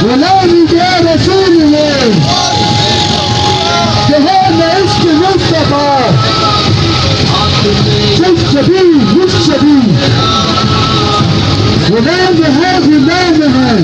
गुलाम या रसूल जहान इश्क मुस्तफा मुस्तफी मुस्तफी गुलाम है गुलाम है।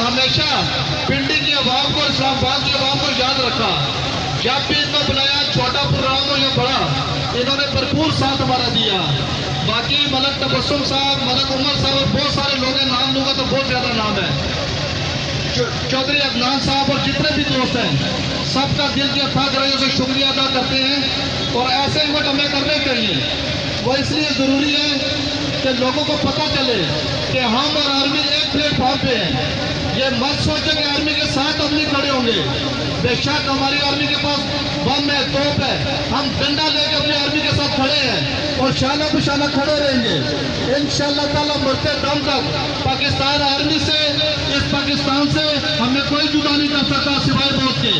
हमेशा पिंडी की आवाम को, इस्लामाबाद की आवाम को याद रखा। जब भी इनको बुलाया, छोटा प्रोग्राम हो या बड़ा, इन्होंने भरपूर साथ हमारा दिया। बाकी मलक तबस्सुम साहब, मलक उमर साहब और बहुत सारे लोग हैं, नाम लूंगा तो बहुत ज्यादा नाम है, चौधरी अदनान साहब और जितने भी दोस्त हैं, सबका दिल के अथाह गहराइयों से शुक्रिया अदा करते हैं। और ऐसे इवेंट हमें करने चाहिए। वो इसलिए जरूरी है कि लोगों को पता चले कि हम और आर्मी एक प्लेटफॉर्म पे हैं। ये मत सोचे कि आर्मी के साथ हम नहीं खड़े होंगे। बेशक हमारी आर्मी के पास बम है, तोप है, हम डंडा लेकर अपनी आर्मी के साथ खड़े हैं और शाना बिशाना खड़े रहेंगे इंशाअल्लाह ताला। मरते दम तक पाकिस्तान आर्मी से, इस पाकिस्तान से हमें कोई जुदा नहीं कर सकता सिवाय मौत के।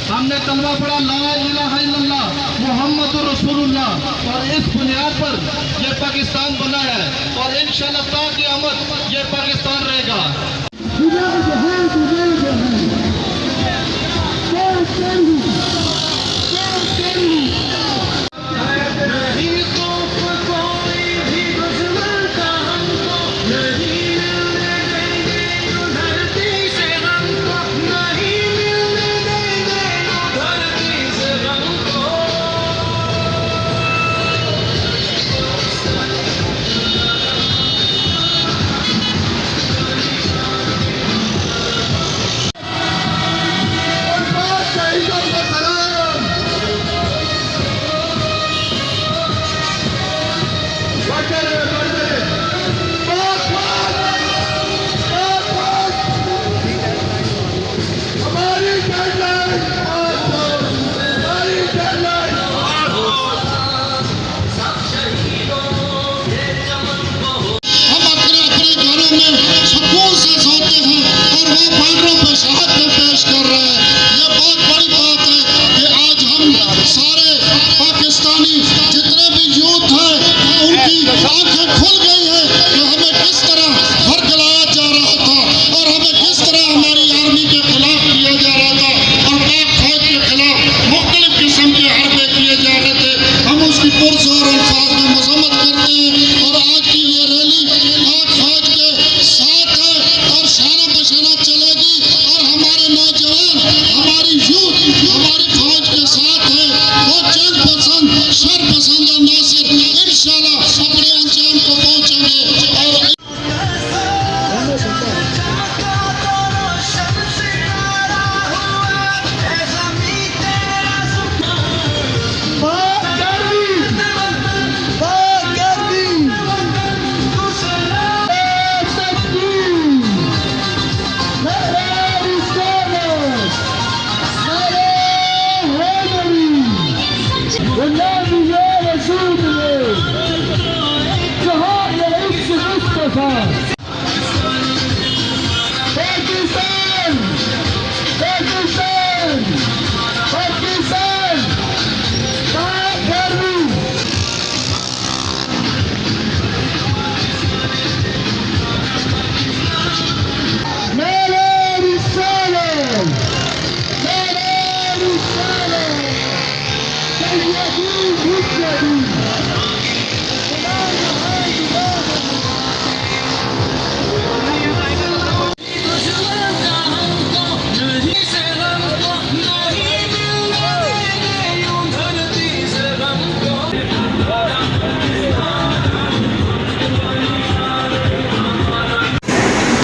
हमने कलमा पढ़ा ला इलाहा इल्लल्लाह मुहम्मदुर रसूलुल्लाह, और इस बुनियाद पर यह पाकिस्तान बना है और इंशाअल्लाह ता क़यामत ये पाकिस्तान रहेगा।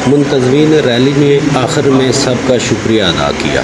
मुंतज़मीन रैली ने आखिर में सबका शुक्रिया अदा किया।